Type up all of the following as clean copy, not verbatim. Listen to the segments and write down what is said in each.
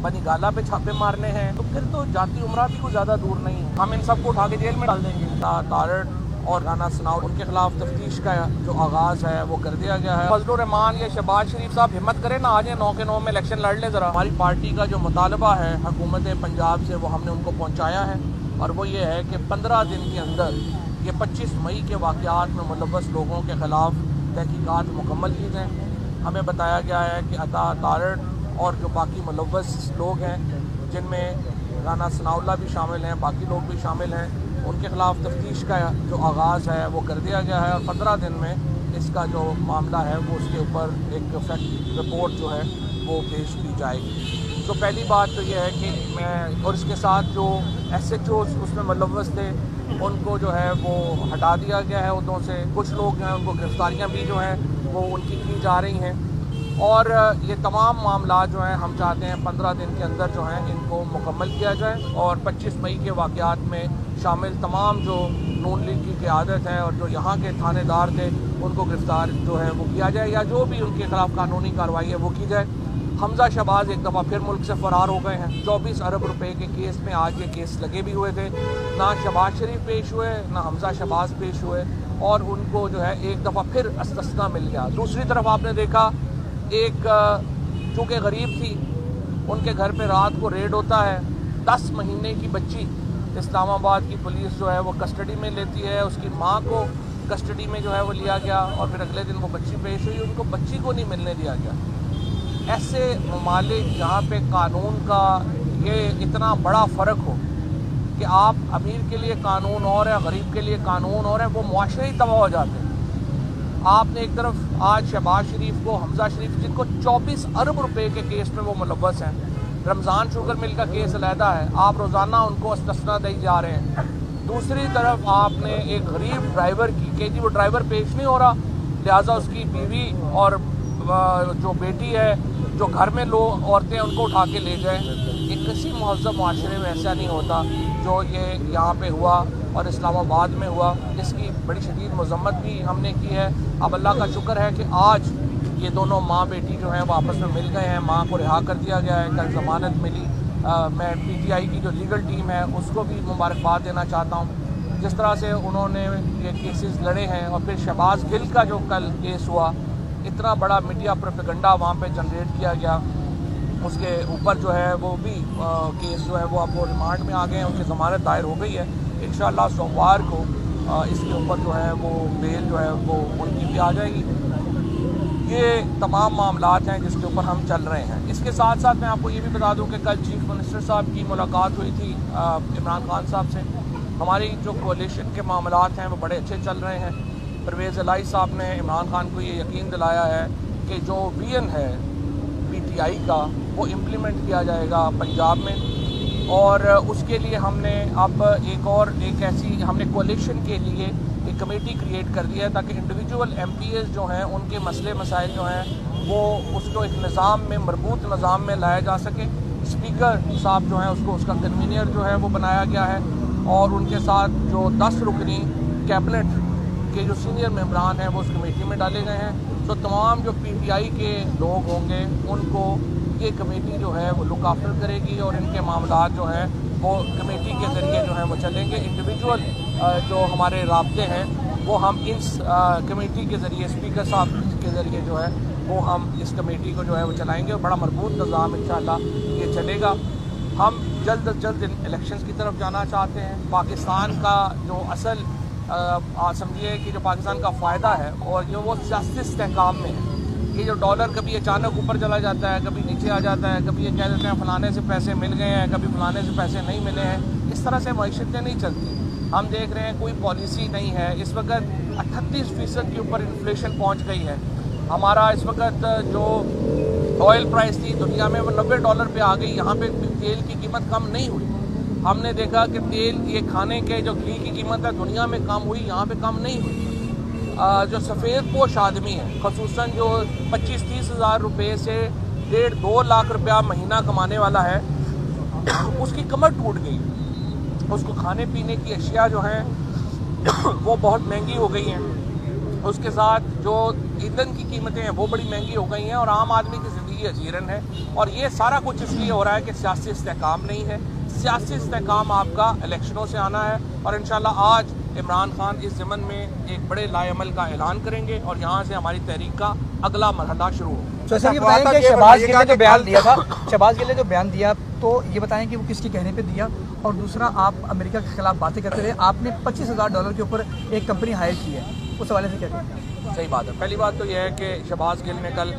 बनी गाला पे छापे मारने हैं, तो फिर तो जाती उमरा भी कोई ज़्यादा दूर नहीं है। हम इन सबको उठा के जेल में डाल देंगे। तारड़ और राना सनाउल, उनके खिलाफ तफ्तीश का जो आगाज़ है वो कर दिया गया है। फजलुर रहमान या शहबाज शरीफ साहब हिम्मत करें ना, आज 9 के 9 में इलेक्शन लड़ ले ज़रा। हमारी पार्टी का जो मुतालबा है हुकूमत पंजाब से वो हमने उनको पहुँचाया है, और वो ये है कि 15 दिन के अंदर ये 25 मई के वाक़यात में मुलव्वस लोगों के ख़िलाफ़ तहकीकात मुकम्मल की जाएँ। हमें बताया गया है कि अता, तारड़ और जो बाकी मुलव्वस लोग हैं, जिनमें राना सनाउल्लाह भी शामिल हैं, बाकी लोग भी शामिल हैं, उनके ख़िलाफ़ तफ्तीश का जो आगाज़ है वो कर दिया गया है, और 15 दिन में इसका जो मामला है वो उसके ऊपर एक फैक्ट रिपोर्ट जो है वो पेश की जाएगी। तो पहली बात तो ये है कि मैं, और इसके साथ जो SHO उसमें मुलव्वस थे उनको जो है वो हटा दिया गया है उहदों से। कुछ लोग हैं उनको गिरफ्तारियाँ भी जो हैं वो उनकी की जा रही हैं, और ये तमाम मामला जो हैं हम चाहते हैं 15 दिन के अंदर जो हैं इनको मुकम्मल किया जाए, और 25 मई के वाक़यात में शामिल तमाम जो नून लीग की क़यादत है और जो यहाँ के थानेदार थे उनको गिरफ़्तार जो है वो किया जाए, या जो भी उनके ख़िलाफ़ कानूनी कार्रवाई है वो की जाए। हमजा शहबाज एक दफ़ा फिर मुल्क से फ़रार हो गए हैं। 24 अरब रुपए के केस में आज ये केस लगे भी हुए थे। ना शहबाज शरीफ पेश हुए, ना हमजा शहबाज पेश हुए, और उनको जो है एक दफ़ा फिर इस्तिस्ना मिल गया। दूसरी तरफ आपने देखा एक चूँकि गरीब थी, उनके घर पे रात को रेड होता है। 10 महीने की बच्ची इस्लामाबाद की पुलिस जो है वो कस्टडी में लेती है, उसकी माँ को कस्टडी में जो है वो लिया गया, और फिर अगले दिन वो बच्ची पेश हुई, उनको बच्ची को नहीं मिलने दिया गया। ऐसे ममालिक जहाँ पे कानून का ये इतना बड़ा फ़र्क हो कि आप अमीर के लिए कानून और है, गरीब के लिए कानून और है, वो मुआशरे ही तबाह हो जाते हैं। आपने एक तरफ आज शहबाज शरीफ को, हमजा शरीफ जिनको 24 अरब रुपए के केस में वो मुलव्वस हैं, रमज़ान शुगर मिल का केस अलहदा है, आप रोज़ाना उनको इस्तिस्ना दी जा रहे हैं। दूसरी तरफ आपने एक गरीब ड्राइवर की कि जी वो ड्राइवर पेश नहीं हो रहा, लिहाजा उसकी बीवी और जो बेटी है, जो घर में लोग औरतें उनको उठा के ले जाएं। एक किसी महज़्ज़ब माशरे में ऐसा नहीं होता जो ये यहाँ पे हुआ और इस्लामाबाद में हुआ। इसकी बड़ी शदीद मज़म्मत भी हमने की है। अब अल्लाह का शुक्र है कि आज ये दोनों माँ बेटी जो हैं वो आपस में मिल गए हैं, माँ को रिहा कर दिया गया है, कल ज़मानत मिली। मैं PTI की जो लीगल टीम है उसको भी मुबारकबाद देना चाहता हूँ, जिस तरह से उन्होंने ये केसेस लड़े हैं। और फिर शहबाज गिल का जो कल केस हुआ, इतना बड़ा मीडिया प्रोपेगेंडा वहाँ पे जनरेट किया गया, उसके ऊपर जो है वो भी केस जो है वो अब वो रिमांड में आ गए हैं, उनकी ज़मानत दायर हो गई है। इंशाअल्लाह सोमवार को इसके ऊपर जो है वो बेल जो है वो उनकी भी आ जाएगी। ये तमाम मामलात हैं जिसके ऊपर हम चल रहे हैं। इसके साथ साथ मैं आपको ये भी बता दूं कि कल चीफ मिनिस्टर साहब की मुलाकात हुई थी इमरान खान साहब से। हमारी जो कोalition के मामलात हैं वो बड़े अच्छे चल रहे हैं। परवेज़ इलाही साहब ने इमरान खान को ये यकीन दिलाया है कि जो विजन है PTI का वो इम्प्लीमेंट किया जाएगा पंजाब में, और उसके लिए हमने अब एक ऐसी हमने कोalition के लिए एक कमेटी क्रिएट कर दी है ताकि इंडिविजुअल MPs जो हैं उनके मसले मसाइल जो हैं वो उसको एक निज़ाम में, मरबूत निज़ाम में लाया जा सके। स्पीकर साहब जो हैं उसका कन्वीनियर जो है वो बनाया गया है, और उनके साथ जो 10 रुकनी कैबिनेट के जो सीनियर मेंबरान हैं वो उस कमेटी में डाले गए हैं। तो तमाम जो PTI के लोग होंगे उनको ये कमेटी जो है वो लुक आफ्टर करेगी, और इनके मामलात जो हैं वो कमेटी के ज़रिए जो हैं वो चलेंगे। इंडिविजुअल जो हमारे राब्ते हैं वो हम इस कमेटी के ज़रिए, स्पीकर साहब के ज़रिए जो है वो हम इस कमेटी को जो है वो चलाएँगे, और बड़ा मजबूत निज़ाम इंशाअल्लाह ये चलेगा। हम जल्द अज जल्द इलेक्शंस की तरफ जाना चाहते हैं। पाकिस्तान का जो असल समझिए कि जो पाकिस्तान का फ़ायदा है और जो वो सियासी इस्तेहकाम में है, ये जो डॉलर कभी अचानक ऊपर चला जाता है, कभी नीचे आ जाता है, कभी ये कह देते हैं फलाने से पैसे मिल गए हैं, कभी फलाने से पैसे नहीं मिले हैं, इस तरह से मईशतें नहीं चलती। हम देख रहे हैं कोई पॉलिसी नहीं है। इस वक्त 38% के ऊपर इन्फ्लेशन पहुंच गई है। हमारा इस वक्त जो ऑयल प्राइस थी दुनिया में वो $90 पे आ गई, यहाँ पे तेल की कीमत कम नहीं हुई। हमने देखा कि तेल ये खाने के जो घी की कीमत है दुनिया में कम हुई, यहाँ पे कम नहीं हुई। जो सफ़ेद पोश आदमी है, खसूसन जो 25-30 हज़ार रुपये से 1.5-2 लाख रुपया महीना कमाने वाला है, उसकी कमर टूट गई। उसको खाने पीने की अशिया जो हैं वो बहुत महंगी हो गई हैं। उसके साथ जो ईंधन की कीमतें हैं वो बड़ी महंगी हो गई हैं, और आम आदमी की ज़िंदगी ही अजीरन है। और ये सारा कुछ इसलिए हो रहा है कि सियासी इस्तेहकाम नहीं है। सियासी इस्तेहकाम आपका इलेक्शनों से आना है, और इंशाल्लाह आज इमरान खान इस ज़मन में एक बड़े लाएमल का ऐलान करेंगे और यहाँ से हमारी तहरीक का अगला मरहला शुरू हो। तो सर ये बताएं कि शहबाज गिल ने जो बयान दिया था, शहबाज गिल ने जो बयान दिया, तो ये बताएं कि वो किसके कहने पे दिया, और दूसरा आप अमेरिका के खिलाफ बातें करते रहे, आपने $25,000 के ऊपर एक कंपनी हायर की है, उस हवाले से क्या कहते हैं? सही बात है। पहली बात तो यह है कि शहबाज गिल ने कल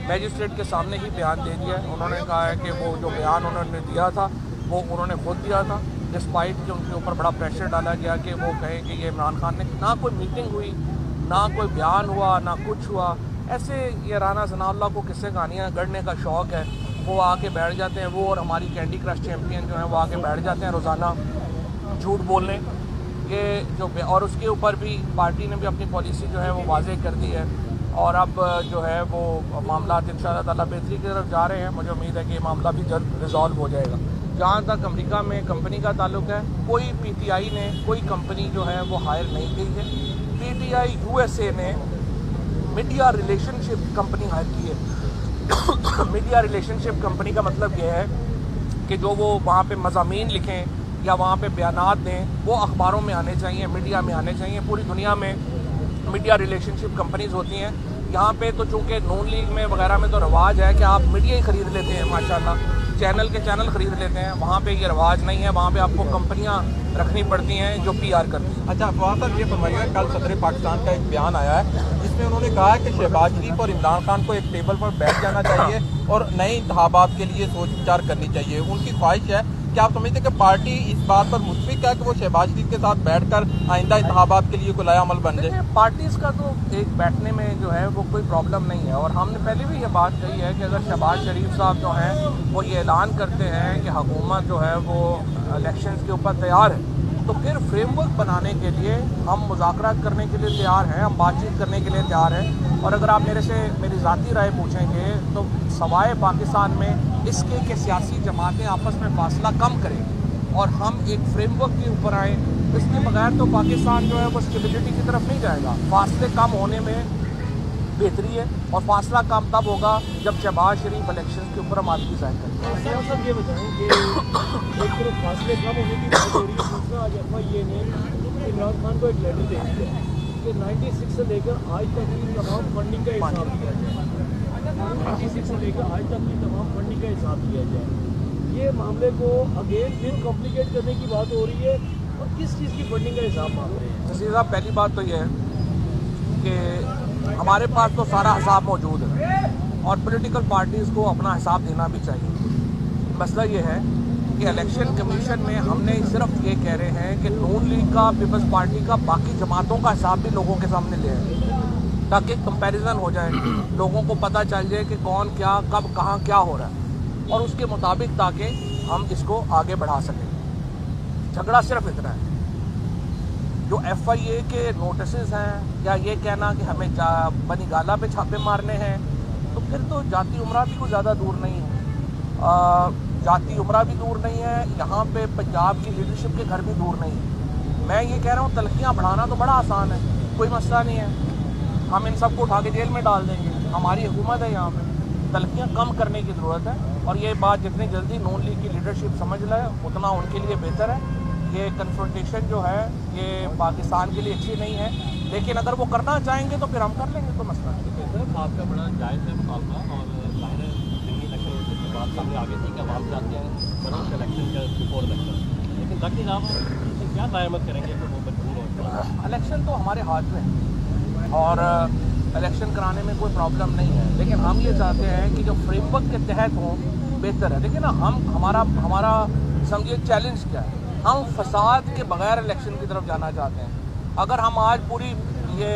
मैजिस्ट्रेट के सामने ही बयान दे दिया है। उन्होंने कहा है कि वो जो बयान उन्होंने दिया था वो उन्होंने खुद दिया था, डिस्पाइट कि उनके ऊपर बड़ा प्रेशर डाला गया कि वो कहें कि ये इमरान खान ने, ना कोई मीटिंग हुई, ना कोई बयान हुआ, ना कुछ हुआ। ऐसे ये राना सनाउल्लाह को किस्से कहानियाँ गढ़ने का शौक़ है, वो आके बैठ जाते हैं, वो और हमारी कैंडी क्रश चैम्पियन जो हैं वो आके बैठ जाते हैं रोज़ाना झूठ बोलने। ये जो और उसके ऊपर भी पार्टी ने भी अपनी पॉलिसी जो है वो वाज़ेह कर दी है, और अब जो है वो मामला इंशाअल्लाह ताला बेहतरी की तरफ जा रहे हैं। मुझे उम्मीद है कि ये मामला भी जल्द रिजॉल्व हो जाएगा। जहाँ तक अमेरिका में कंपनी का ताल्लुक है, कोई पीटीआई ने कोई कंपनी जो है वो हायर नहीं की है। पीटीआई यूएसए ने मीडिया रिलेशनशिप कंपनी हायर की है। मीडिया रिलेशनशिप कंपनी का मतलब यह है कि जो वो वहाँ पे मज़ामीन लिखें या वहाँ पे बयानात दें वो अखबारों में आने चाहिए, मीडिया में आने चाहिए। पूरी दुनिया में मीडिया रिलेशनशिप कंपनीज होती हैं। यहाँ पे तो चूँकि नून लीग में वगैरह में तो रवाज है कि आप मीडिया ही ख़रीद लेते हैं, माशाल्लाह चैनल के चैनल ख़रीद लेते हैं। वहाँ पे ये रवाज नहीं है, वहाँ पे आपको कंपनियाँ रखनी पड़ती हैं जो पीआर करती हैं। अच्छा फवाद साहब, ये फरमाइएगा, कल सदर पाकिस्तान का एक बयान आया है जिसमें उन्होंने कहा है कि शहबाज शरीफ और इमरान खान को एक टेबल पर बैठ जाना चाहिए और नए इंतखाबात के लिए सोच विचार करनी चाहिए। उनकी ख्वाहिश है। क्या आप समझते हैं कि पार्टी इस बात पर मुतफिक है कि वो शहबाज शरीफ के साथ बैठकर आइंदा इंतखाबात के लिए कोई नया अमल बन जाए? पार्टीज़ का तो एक बैठने में जो है वो कोई प्रॉब्लम नहीं है, और हमने पहले भी ये बात कही है कि अगर शहबाज शरीफ साहब जो हैं वो ये ऐलान करते हैं कि हुकूमत जो है वो इलेक्शंस के ऊपर तैयार है, तो फिर फ्रेमवर्क बनाने के लिए हम मुज़ाकरात करने के लिए तैयार हैं, हम बातचीत करने के लिए तैयार हैं। और अगर आप मेरे से मेरी ज़ाती राय पूछेंगे तो सवाए पाकिस्तान में इसके कि सियासी जमातें आपस में फासला कम करें और हम एक फ्रेमवर्क के ऊपर आएँ, इसके बगैर तो पाकिस्तान जो है वो स्टेबिलिटी की तरफ नहीं जाएगा। फासले कम होने में बेहतरी है, और फासला कम तब होगा जब शहबाज शरीफ इलेक्शन के ऊपर हम आदमी जाहिर करें। साहब ये बताएं कि एक तरफ फासले कम होने की बात हो रही है, दूसरा आज FIA ने इमरान खान को एक लेटर दे दिया कि 96 से लेकर आज तक की तमाम फंडिंग का हिसाब दिया जाए। 96 से लेकर आज तक की तमाम फंडिंग का हिसाब दिया जाए। ये मामले को अगेन फिर कॉम्प्लिकेट करने की बात हो रही है, और किस चीज़ की फंडिंग का हिसाब मांग रहे हैं? नसीर साहब, पहली बात तो ये है कि हमारे पास तो सारा हिसाब मौजूद है, और पॉलिटिकल पार्टीज़ को अपना हिसाब देना भी चाहिए। मसला ये है कि इलेक्शन कमीशन में हमने सिर्फ ये कह रहे हैं कि नून लीग का, पीपल्स पार्टी का, बाकी जमातों का हिसाब भी लोगों के सामने ले आए, ताकि कंपैरिजन हो जाए, लोगों को पता चल जाए कि कौन क्या कब कहाँ क्या हो रहा है, और उसके मुताबिक ताकि हम इसको आगे बढ़ा सकें। झगड़ा सिर्फ इतना है। जो FIA के नोटिसेस हैं या ये कहना कि हमें बनी गाला पे छापे मारने हैं, तो फिर तो जाती उमरा भी कोई ज़्यादा दूर नहीं है। जाती उमरा भी दूर नहीं है, यहाँ पे पंजाब की लीडरशिप के घर भी दूर नहीं है। मैं ये कह रहा हूँ तलखियाँ बढ़ाना तो बड़ा आसान है, कोई मसला नहीं है। हम इन सबको उठा के जेल में डाल देंगे, हमारी हुकूमत है यहाँ पे। तलखियाँ कम करने की ज़रूरत है, और ये बात जितनी जल्दी नून लीग की लीडरशिप समझ ले उतना उनके लिए बेहतर है। ये कन्फ्रंटेशन जो है ये पाकिस्तान के लिए अच्छी नहीं है, लेकिन अगर वो करना चाहेंगे तो फिर हम कर लेंगे, तो मसला नहीं है। सर आपका बड़ा जायज़ है मुतालबा, और ज़ाहिर है दिल्ली इलेक्शन की बात सामने आ गई थी कि आप चाहते हैं करंट इलेक्शन का बिफोर इलेक्शन, लेकिन ताकि आप क्या रायमत करेंगे कि वो मजबूर हो? इलेक्शन तो हमारे हाथ में है, और इलेक्शन कराने में कोई प्रॉब्लम नहीं है, लेकिन हम ये चाहते हैं कि जो फ्रेमवर्क के तहत हो बेहतर है। देखिए ना, हमारा समझिए चैलेंज क्या है, हम फसाद के बगैर इलेक्शन की तरफ जाना चाहते हैं। अगर हम आज पूरी ये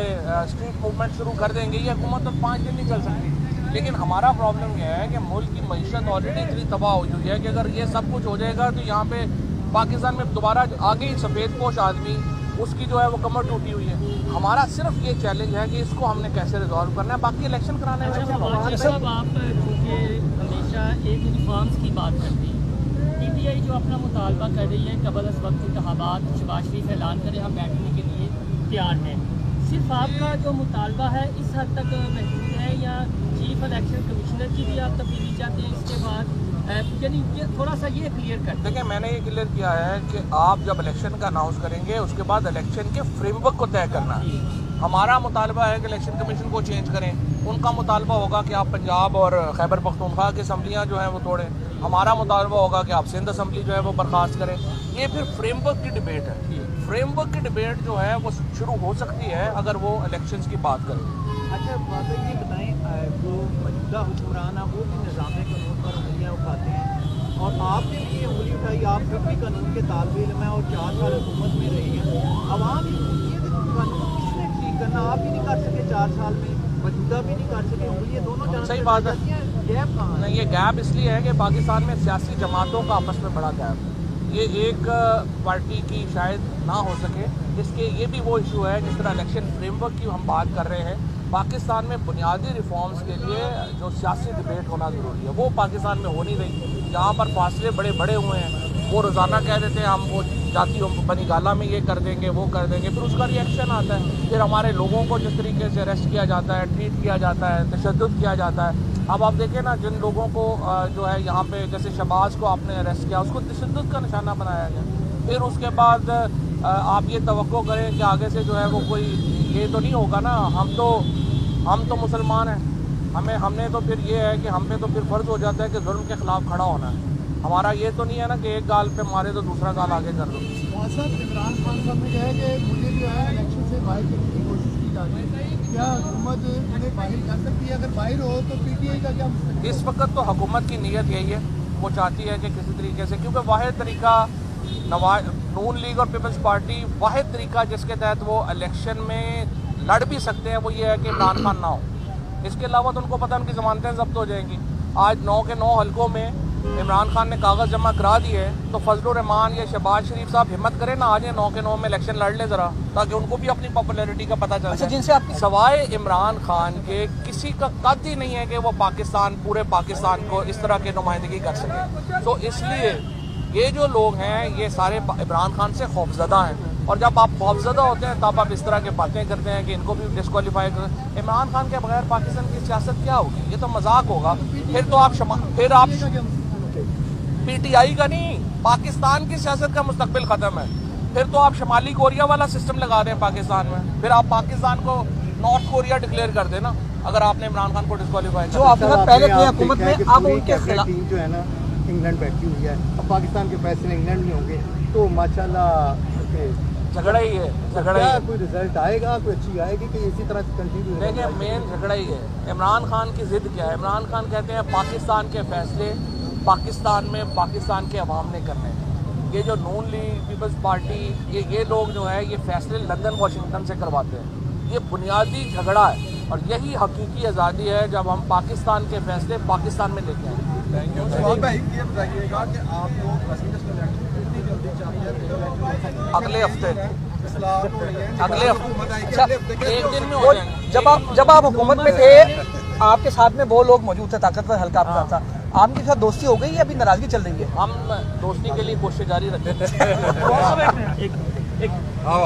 स्ट्रीट मूवमेंट शुरू कर देंगे, ये हुकूमत तो 5 दिन नहीं चल सकती। लेकिन हमारा प्रॉब्लम यह है कि मुल्क की मईशत ऑलरेडी इतनी तबाह हो चुकी है कि अगर ये सब कुछ हो जाएगा तो यहाँ पे पाकिस्तान में दोबारा आगे ही सफ़ेद पोश आदमी, उसकी जो है वो कमर टूटी हुई है। हमारा सिर्फ ये चैलेंज है कि इसको हमने कैसे रिजॉल्व करना है, बाकी इलेक्शन कराने में आप चूँकि हमेशा एक रिफॉर्म्स की बात करते हैं, PTI जो अपना मुतालबा कर रही है कबल अज़ वक्त इंतखाबात, शहबाज शरीफ ऐलान करें हम बैठने के लिए तैयार हैं, सिर्फ आपका जो मुतालबा है इस हद तक महदूद है, या चीफ इलेक्शन कमिश्नर की भी आप तब्दीली चाहते हैं इसके बाद, यानी ये थोड़ा सा ये क्लियर कर दें। देखिए, मैंने ये क्लियर किया है कि आप जब इलेक्शन का अनाउंस करेंगे उसके बाद इलेक्शन के फ्रेमवर्क को तय करना है। हमारा मुतालबा है कि इलेक्शन कमीशन को चेंज करें, उनका मुतालबा होगा कि आप पंजाब और खैबर पख्तूनख्वा की असम्बलियाँ जो हैं वो तोड़ें, हमारा मुतालबा होगा कि आप सिंध असम्बली जो है वो बर्खास्त करें। ये फिर फ्रेमवर्क की डिबेट है। फ्रेमवर्क की डिबेट जो है वो शुरू हो सकती है अगर वो इलेक्शंस की बात करें। अच्छा बाबा ये बताएं, जो मौजूदा हुक्मरान है वो भी निज़ाम कानून पर उंगलियाँ उठाते हैं और आपने भी ये उंगली उठाई, आप फिर भी कानून के तालिब इल्म हैं और 4 साल हुकूमत में रही हैं। अवाम ये कानून किसने ठीक करना, आप भी नहीं कर सके 4 साल में, मौजूदा भी नहीं कर सके, उंगलियाँ दोनों जान सही बात है। गैप कहाँ है? नहीं, ये गैप इसलिए है कि पाकिस्तान में सियासी जमातों का आपस में बड़ा गैप है। ये एक पार्टी की शायद ना हो सके, इसके ये भी वो इशू है जिस तरह इलेक्शन फ्रेमवर्क की हम बात कर रहे हैं। पाकिस्तान में बुनियादी रिफॉर्म्स के लिए जो सियासी डिबेट होना ज़रूरी है वो पाकिस्तान में हो नहीं रही। यहाँ पर फासले बड़े बड़े हुए हैं, वो रोज़ाना कह देते हैं हम वो जातियों बनी गाला में ये कर देंगे वो कर देंगे, फिर उसका रिएक्शन आता है। फिर हमारे लोगों को जिस तरीके से अरेस्ट किया जाता है, ट्रीट किया जाता है, तशद्दुद किया जाता है। अब आप देखें ना, जिन लोगों को जो है यहाँ पे जैसे शहबाज को आपने अरेस्ट किया, उसको तशद्दुद का निशाना बनाया गया। फिर उसके बाद आप ये तवक्को करें कि आगे से जो है वो कोई ये तो नहीं होगा ना, हम तो मुसलमान हैं, हमने तो फिर ये है कि हम पे तो फिर फ़र्ज़ हो जाता है कि जुल्म के ख़िलाफ़ खड़ा होना है। हमारा ये तो नहीं है ना कि एक गाल पे मारे तो दूसरा गाल आगे कर दो। इमरान खान साहब ने कहा है कि मुझे जो है इलेक्शन से बाहर करने की कोशिश की जा रही है, क्या हुकूमत उन्हें बाहर कर सकती है? अगर बाहर हो तो पीटीआई का क्या मुस्तक़बिल? इस वक्त तो हुकूमत की नीयत यही है, वो चाहती है कि किसी तरीके से, क्योंकि वाहिद तरीका नून लीग और पीपल्स पार्टी वाहिद तरीका जिसके तहत वो इलेक्शन में लड़ भी सकते हैं वो ये है कि इमरान खान ना हो। इसके अलावा तो उनको पता है उनकी ज़मानतें ज़ब्त हो जाएंगी। आज 9 के 9 हलकों में इमरान खान ने कागज़ जमा करा दिए, तो फजलुर रहमान या शहबाज शरीफ साहब हिम्मत करें ना, आज 9 के 9 में इलेक्शन लड़ ले ज़रा, ताकि उनको भी अपनी पॉपुलैरिटी का पता चल जिनसे जाए। आपकी सवाए इमरान खान के किसी का कद ही नहीं है कि वो पाकिस्तान, पूरे पाकिस्तान को इस तरह की नुमाइंदगी कर सके। तो इसलिए ये जो लोग हैं ये सारे इमरान खान से खौफजदा हैं, और जब आप खौफजदा होते हैं तब आप इस तरह की बातें करते हैं कि इनको भी डिस्क्वालीफाई कर। इमरान खान के बगैर पाकिस्तान की सियासत क्या होगी? ये तो मजाक होगा। फिर तो आप पीटीआई का नहीं, पाकिस्तान की सियासत का मुस्तकबिल ख़त्म है। फिर तो आप शमाली कोरिया वाला सिस्टम लगा दें पाकिस्तान में, फिर आप पाकिस्तान को नॉर्थ कोरिया डिक्लेयर कर देना अगर आपने इमरान खान को डिस्क्वालीफाई जो आपने पहले की हुकूमत में आप उनके खिलाफ टीम जो है ना इंग्लैंड बैठी हुई है, अब पाकिस्तान के फैसले इंग्लैंड में होंगे तो माशाल्लाह झगड़ा ही है, झगड़ा ही क्या है। कोई रिजल्ट आएगा, कोई अच्छी आएगी कि इसी तरह से कंटिन्यू? देखिए, मेन झगड़ा ही है। इमरान खान की जिद क्या है? इमरान खान कहते हैं पाकिस्तान के फैसले पाकिस्तान में पाकिस्तान के अवाम ने करने हैं। ये जो नून लीग, पीपल्स पार्टी, ये लोग जो है ये फैसले लंदन वाशिंगटन से करवाते हैं। ये बुनियादी झगड़ा है और यही हकीकी आज़ादी है जब हम पाकिस्तान के फैसले पाकिस्तान में लेके आए। Thank you. तो भाई ये बताइएगा कि आप लोग प्रेसिडेंशियल इलेक्शन कितनी जल्दी चाहिए? अगले हफ्ते, अगले हफ्ते, एक दिन में हो जाएंगे। जब आप हुकूमत में थे, आपके साथ में वो लोग मौजूद थे, ताकतवर हल्का आपका था, आपके साथ दोस्ती हो गई या अभी नाराजगी चल रही है? हम दोस्ती के लिए कोशिश जारी रखते हैं। हाँ